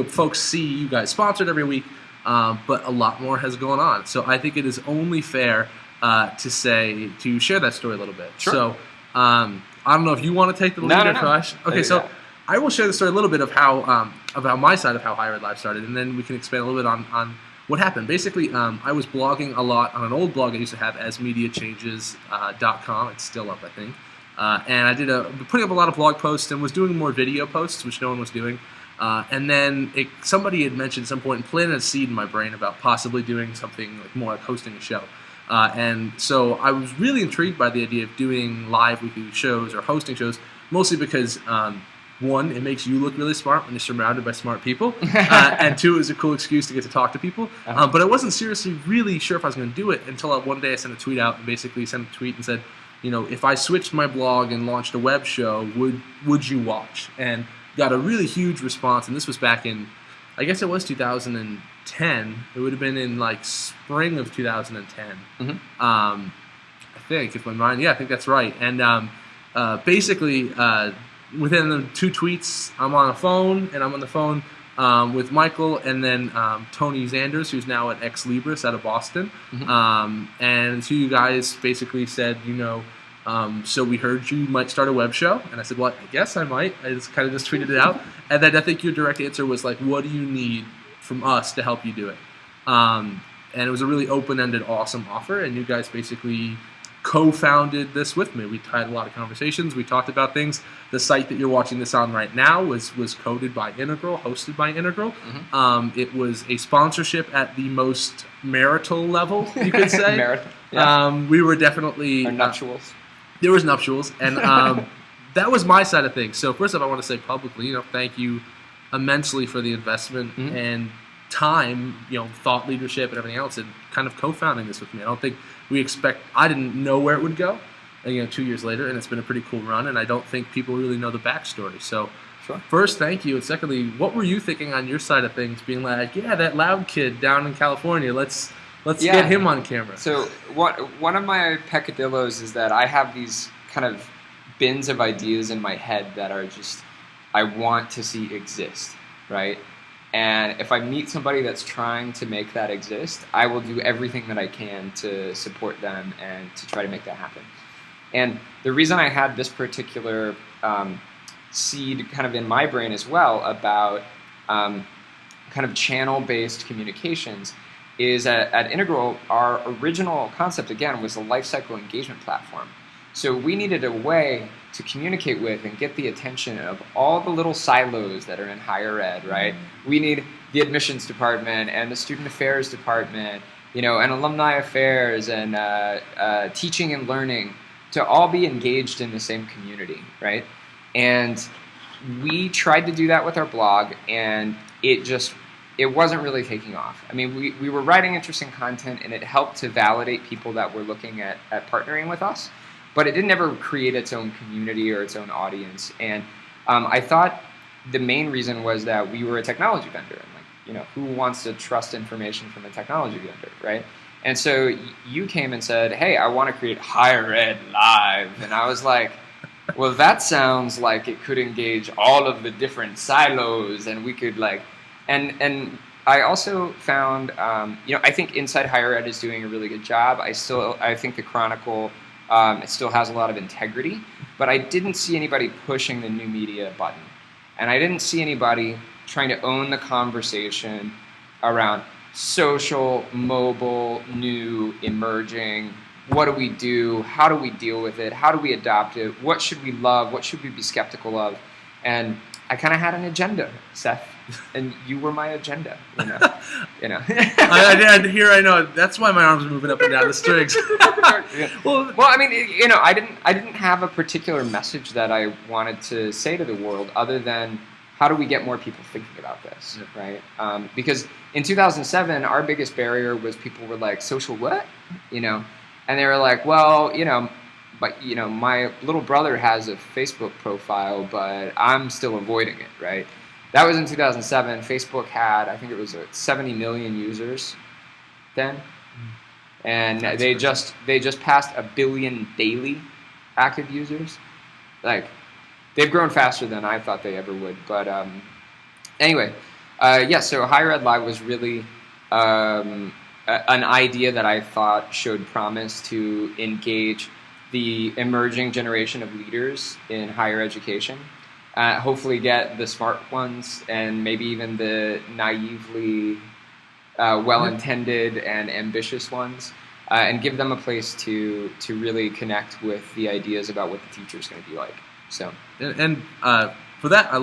Folks see you guys sponsored every week, but a lot more has gone on. So I think it is only fair to share that story a little bit. Sure. So I don't know if you want to take the lead or Crush. Okay, so I will share the story a little bit of how about my side of how Higher Ed Live started, and then we can expand a little bit on what happened. Basically, I was blogging a lot on an old blog I used to have, asmediachanges.com. It's still up, I think. And I putting up a lot of blog posts and was doing more video posts, which no one was doing. And then somebody had mentioned at some point and planted a seed in my brain about possibly doing something more like hosting a show. And so I was really intrigued by the idea of doing live weekly shows or hosting shows, mostly because one, it makes you look really smart when you're surrounded by smart people, and two, it was a cool excuse to get to talk to people. But I wasn't seriously really sure if I was going to do it until one day I sent a tweet out and basically sent a tweet and said, if I switched my blog and launched a web show, would you watch? And got a really huge response, and this was back in, I guess it was 2010. It would have been in spring of 2010. I think, if my mind, I think that's right. And basically, within the 2 tweets, I'm on a phone, and I'm on the phone with Michael and then Tony Zanders, who's now at Ex Libris out of Boston. And so you guys basically said, so we heard you might start a web show. And I said, well, I guess I might. I just tweeted it out. And then I think your direct answer was what do you need from us to help you do it? And it was a really open-ended, awesome offer. And you guys basically co-founded this with me. We had a lot of conversations. We talked about things. The site that you're watching this on right now was coded by Inigral, hosted by Inigral. It was a sponsorship at the most marital level, you could say. Marital, yeah. We were definitely... Or nuptials. There was nuptials, and that was my side of things. So first off, I want to say publicly, thank you immensely for the investment and time, thought leadership and everything else, and kind of co-founding this with me. I didn't know where it would go, 2 years later, and it's been a pretty cool run, and I don't think people really know the backstory. So first, thank you, and secondly, what were you thinking on your side of things, being that loud kid down in California, let's get him on camera. So one of my peccadillos is that I have these kind of bins of ideas in my head that are just, I want to see exist, right? And if I meet somebody that's trying to make that exist, I will do everything that I can to support them and to try to make that happen. And the reason I had this particular seed kind of in my brain as well about kind of channel-based communications is at Inigral, our original concept, again, was a lifecycle engagement platform. So we needed a way to communicate with and get the attention of all the little silos that are in higher ed, right? We need the admissions department and the student affairs department, and alumni affairs and teaching and learning to all be engaged in the same community, right? And we tried to do that with our blog, and it wasn't really taking off. I mean, we were writing interesting content, and it helped to validate people that were looking at partnering with us, but it didn't ever create its own community or its own audience. And I thought the main reason was that we were a technology vendor, and who wants to trust information from a technology vendor, right? And so you came and said, hey, I want to create Higher Ed Live, and I was like, well, that sounds like it could engage all of the different silos, and we could And I also found, I think Inside Higher Ed is doing a really good job. I think the Chronicle, it still has a lot of integrity, but I didn't see anybody pushing the new media button. And I didn't see anybody trying to own the conversation around social, mobile, new, emerging. What do we do? How do we deal with it? How do we adopt it? What should we love? What should we be skeptical of? And I kind of had an agenda, Seth, and you were my agenda. I know. That's why my arms are moving up and down the strings. Well, I mean, I didn't have a particular message that I wanted to say to the world, other than how do we get more people thinking about this, right? Because in 2007, our biggest barrier was people were like, social what? And they were like, well, but my little brother has a Facebook profile, but I'm still avoiding it, right? That was in 2007. Facebook had, I think it was 70 million users then, and That's they crazy. just passed 1 billion daily active users. Like, they've grown faster than I thought they ever would. But anyway, yeah. So Higher Ed Live was really an idea that I thought showed promise to engage the emerging generation of leaders in higher education. Hopefully get the smart ones and maybe even the naively well-intended and ambitious ones, and give them a place to really connect with the ideas about what the future is going to be like. So, and for that, I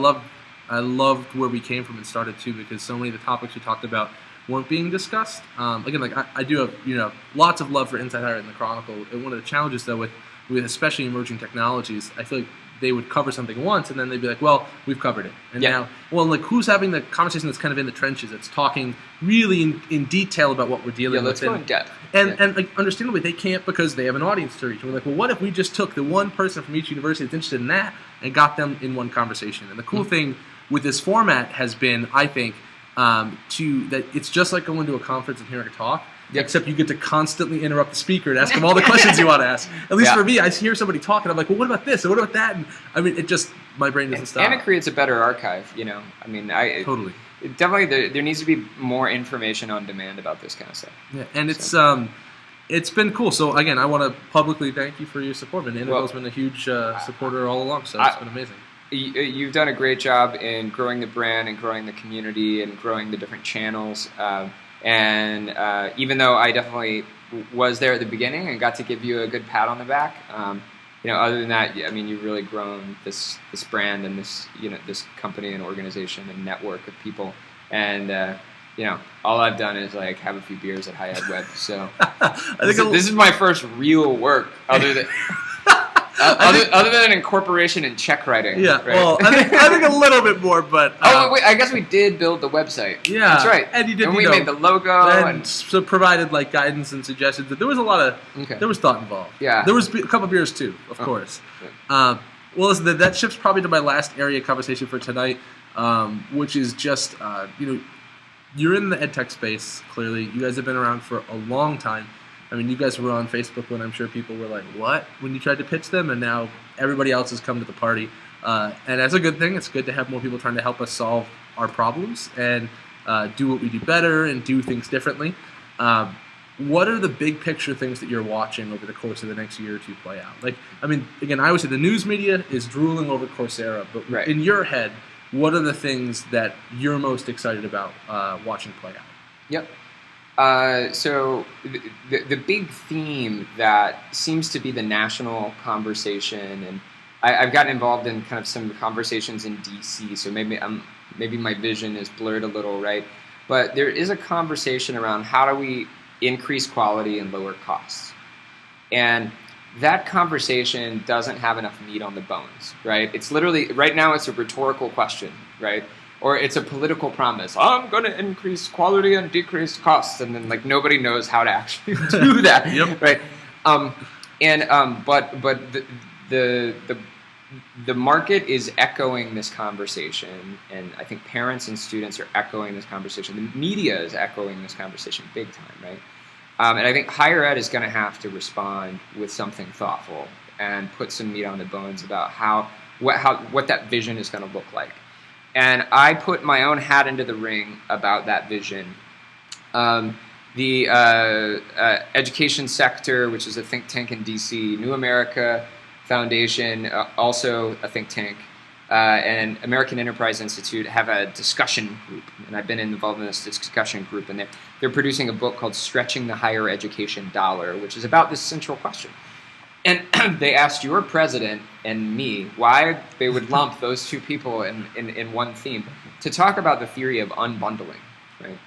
loved where we came from and started too, because so many of the topics we talked about weren't being discussed. Again, like I do have lots of love for Inside Higher Ed and the Chronicle. And one of the challenges though with especially emerging technologies, I feel like they would cover something once and then they'd be like, well, we've covered it. And now, well, like who's having the conversation that's kind of in the trenches, that's talking really in detail about what we're dealing with. Let's go in depth. And like understandably, they can't because they have an audience to reach. And we're like, well, what if we just took the one person from each university that's interested in that and got them in one conversation? And the cool thing with this format has been, I think, that it's just like going to a conference and hearing a talk. Yep. Except you get to constantly interrupt the speaker and ask them all the questions you want to ask. At least for me, I hear somebody talking, I'm like, well, what about this? And what about that? And I mean, my brain doesn't stop. And it creates a better archive, I mean, totally. Definitely, there needs to be more information on demand about this kind of stuff. Yeah, and it's been cool. So again, I want to publicly thank you for your support. And Integral's been a huge supporter all along, so it's been amazing. You've done a great job in growing the brand and growing the community and growing the different channels. And even though I definitely was there at the beginning and got to give you a good pat on the back, other than that, I mean, you've really grown this brand and this company and organization and network of people. And all I've done is like have a few beers at High Ed Web. So this is my first real work, other than. Other than incorporation and check writing. Yeah, right? well, I think a little bit more, but... wait, I guess we did build the website. Yeah. That's right. And you did, and we made the logo. And so provided like guidance and suggestions. There was a lot of... There was thought involved. Yeah. There was a couple of beers too, of course. Yeah. Well, listen, that shifts probably to my last area of conversation for tonight, which is just, you're in the edtech space, clearly. You guys have been around for a long time. I mean, you guys were on Facebook when I'm sure people were like, what? When you tried to pitch them, and now everybody else has come to the party. And that's a good thing. It's good to have more people trying to help us solve our problems and do what we do better and do things differently. What are the big picture things that you're watching over the course of the next year or two play out? Like, I mean, again, I would say the news media is drooling over Coursera, but in your head, what are the things that you're most excited about watching play out? Yep. So the big theme that seems to be the national conversation, and I've gotten involved in kind of some conversations in DC, so maybe my vision is blurred a little, right? But there is a conversation around how do we increase quality and lower costs. And that conversation doesn't have enough meat on the bones, right? It's literally, right now it's a rhetorical question, right? Or it's a political promise. I'm going to increase quality and decrease costs, and then like nobody knows how to actually do that, right? But the market is echoing this conversation, and I think parents and students are echoing this conversation. The media is echoing this conversation big time, right? And I think higher ed is going to have to respond with something thoughtful and put some meat on the bones about what that vision is going to look like. And I put my own hat into the ring about that vision. The education sector, which is a think tank in DC, New America Foundation, also a think tank, and American Enterprise Institute have a discussion group, and I've been involved in this discussion group, and they're producing a book called Stretching the Higher Education Dollar, which is about this central question. And they asked your president and me why they would lump those two people in one theme to talk about the theory of unbundling, right?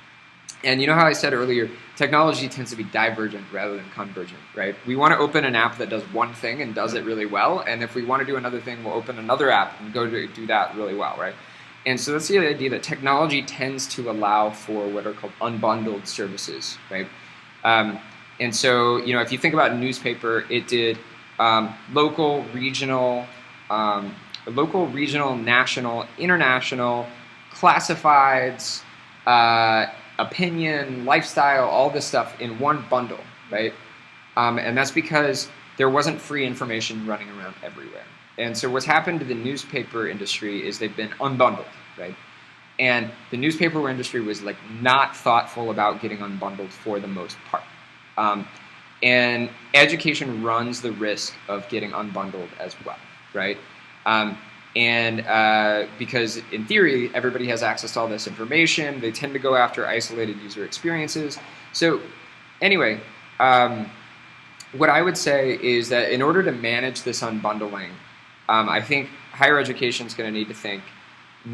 And you know how I said earlier, technology tends to be divergent rather than convergent, right? We want to open an app that does one thing and does it really well, and if we want to do another thing, we'll open another app and go to do that really well, right? And so that's the idea that technology tends to allow for what are called unbundled services, right? And so, if you think about a newspaper, it did local, regional, national, international, classifieds, opinion, lifestyle, all this stuff in one bundle, right? And that's because there wasn't free information running around everywhere. And so what's happened to the newspaper industry is they've been unbundled, right? And the newspaper industry was like not thoughtful about getting unbundled for the most part. And education runs the risk of getting unbundled as well, right? Because in theory, everybody has access to all this information. They tend to go after isolated user experiences. So anyway, what I would say is that in order to manage this unbundling, I think higher education is going to need to think,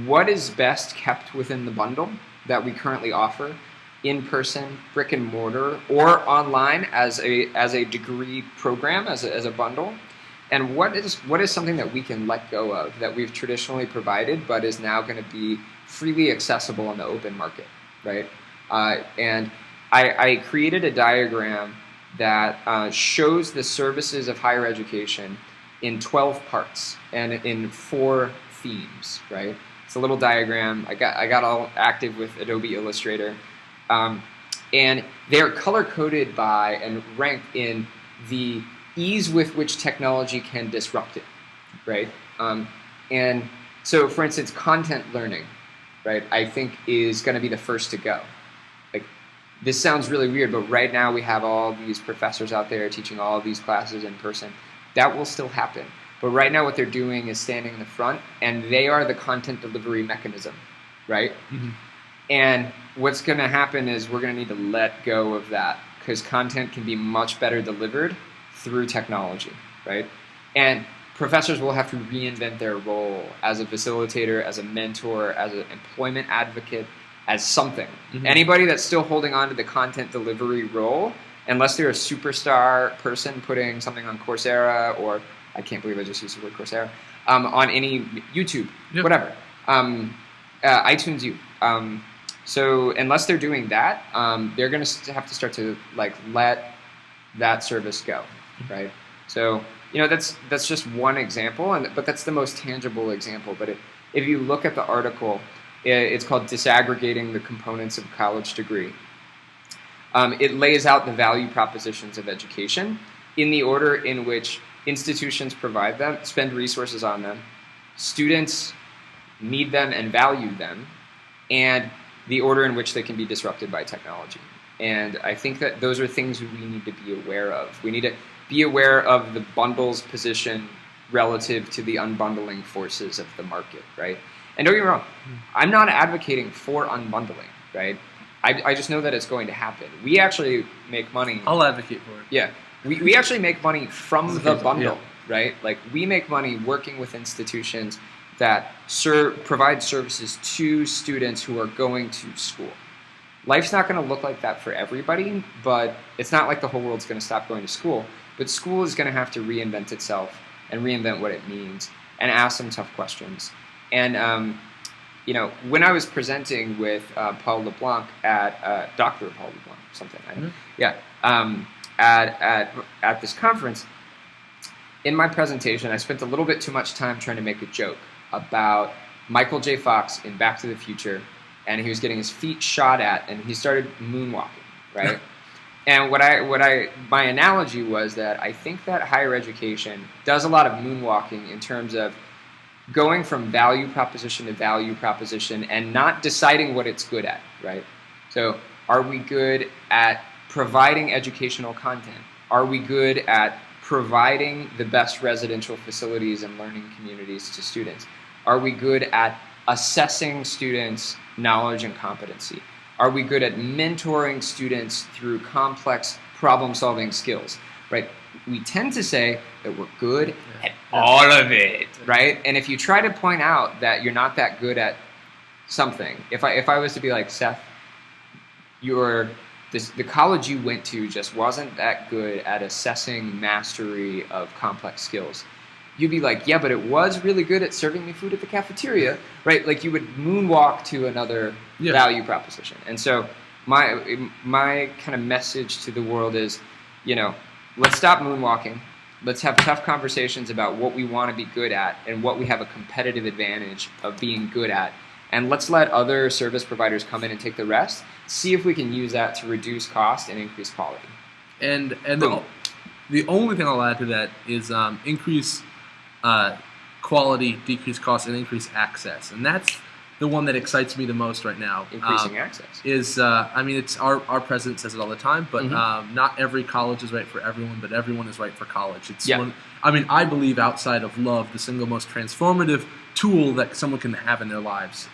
what is best kept within the bundle that we currently offer, in person, brick and mortar, or online as a degree program, as a bundle, and what is something that we can let go of that we've traditionally provided but is now going to be freely accessible in the open market, right? And I created a diagram that shows the services of higher education in 12 parts and in 4 themes, right? It's a little diagram. I got all active with Adobe Illustrator. And they're color-coded by and ranked in the ease with which technology can disrupt it, right? And so, for instance, content learning, right, I think is going to be the first to go. Like, this sounds really weird, but right now we have all these professors out there teaching all of these classes in person. That will still happen. But right now what they're doing is standing in the front, and they are the content delivery mechanism, right? Mm-hmm. And what's going to happen is we're going to need to let go of that because content can be much better delivered through technology, right? And professors will have to reinvent their role as a facilitator, as a mentor, as an employment advocate, as something. Mm-hmm. Anybody that's still holding on to the content delivery role, unless they're a superstar person putting something on Coursera, or I can't believe I just used the word Coursera, on any YouTube, yep. Whatever, iTunes U. So unless they're doing that, they're going to have to start to let that service go, right? So that's just one example, but that's the most tangible example. But if you look at the article, it's called "Disaggregating the Components of a College Degree." It lays out the value propositions of education in the order in which institutions provide them, spend resources on them, students need them and value them, and the order in which they can be disrupted by technology. And I think that those are things we need to be aware of. We need to be aware of the bundle's position relative to the unbundling forces of the market, right? And don't get me wrong, I'm not advocating for unbundling, right? I just know that it's going to happen. We actually make money. I'll advocate for it. Yeah. We actually make money from the bundle, right? Like, we make money working with institutions that provide services to students who are going to school. Life's not going to look like that for everybody, but it's not like the whole world's going to stop going to school. But school is going to have to reinvent itself and reinvent what it means and ask some tough questions. And when I was presenting with Paul LeBlanc at Dr. Paul LeBlanc, something, I know. Mm-hmm. At this conference, in my presentation, I spent a little bit too much time trying to make a joke about Michael J. Fox in Back to the Future, and he was getting his feet shot at, and he started moonwalking, right? And my analogy was that I think that higher education does a lot of moonwalking in terms of going from value proposition to value proposition and not deciding what it's good at, right? So are we good at providing educational content? Are we good at providing the best residential facilities and learning communities to students? Are we good at assessing students' knowledge and competency? Are we good at mentoring students through complex problem-solving skills, right? We tend to say that we're good at all of it, right? And if you try to point out that you're not that good at something, if I was to be like, Seth, the college you went to just wasn't that good at assessing mastery of complex skills, you'd be like, yeah, but it was really good at serving me food at the cafeteria, right? Like, you would moonwalk to another value proposition. And so my kind of message to the world is, let's stop moonwalking. Let's have tough conversations about what we want to be good at and what we have a competitive advantage of being good at. And let's let other service providers come in and take the rest. See if we can use that to reduce cost and increase quality. And the only thing I'll add to that is increase quality, decrease cost, and increase access. And that's the one that excites me the most right now. Increasing access. It's our president says it all the time, but not every college is right for everyone, but everyone is right for college. I believe outside of love, the single most transformative tool that someone can have in their lives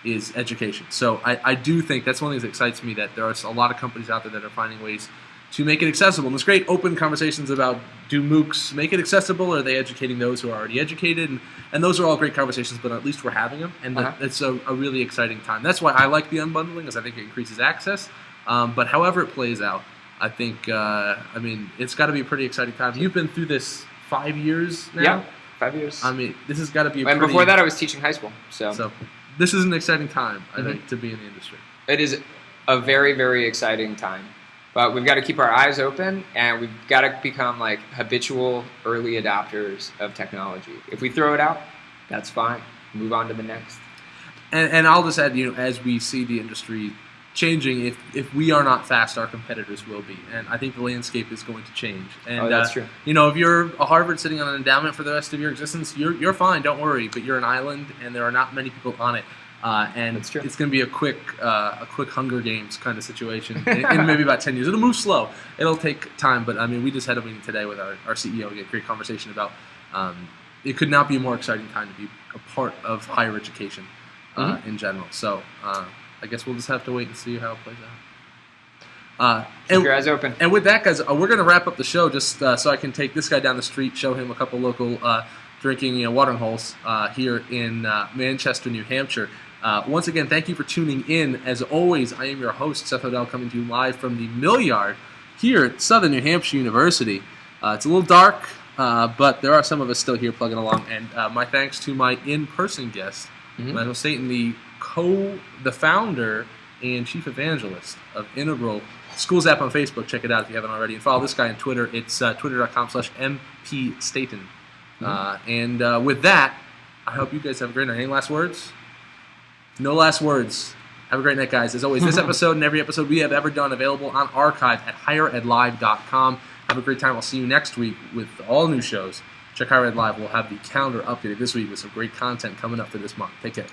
is education. So I do think that's one of the things that excites me, that there are a lot of companies out there that are finding ways to make it accessible. And there's great open conversations about, do MOOCs make it accessible, or are they educating those who are already educated? And those are all great conversations, but at least we're having them, and it's a really exciting time. That's why I like the unbundling, because I think it increases access. But however it plays out, I think, it's got to be a pretty exciting time. You've been through this 5 years now? Yeah, 5 years. This has got to be and before that, I was teaching high school. So this is an exciting time, I think, to be in the industry. It is a very, very exciting time. But we've got to keep our eyes open, and we've got to become like habitual early adopters of technology. If we throw it out, that's fine. Move on to the next. And I'll just add, as we see the industry changing, if we are not fast, our competitors will be. And I think the landscape is going to change. And, that's true. If you're a Harvard sitting on an endowment for the rest of your existence, you're fine, don't worry. But you're an island, and there are not many people on it. And it's going to be a quick Hunger Games kind of situation in maybe about 10 years. It'll move slow. It'll take time. But, we just had a meeting today with our CEO. We had a great conversation about it could not be a more exciting time to be a part of higher education in general. So I guess we'll just have to wait and see how it plays out. Keep your eyes open. And with that, guys, we're going to wrap up the show just so I can take this guy down the street, show him a couple local drinking watering holes here in Manchester, New Hampshire. Once again, thank you for tuning in. As always, I am your host, Seth Odell, coming to you live from the Mill Yard here at Southern New Hampshire University. It's a little dark, but there are some of us still here plugging along. And my thanks to my in-person guest, Michael Staton, the founder and chief evangelist of Inigral Schools app on Facebook. Check it out if you haven't already. And follow this guy on Twitter. It's twitter.com/mpstaton. And with that, I hope you guys have a great night. Any last words? No last words. Have a great night, guys. As always, this episode and every episode we have ever done available on archive at higheredlive.com. Have a great time. I'll see you next week with all new shows. Check Higher Ed Live. We'll have the calendar updated this week with some great content coming up for this month. Take care.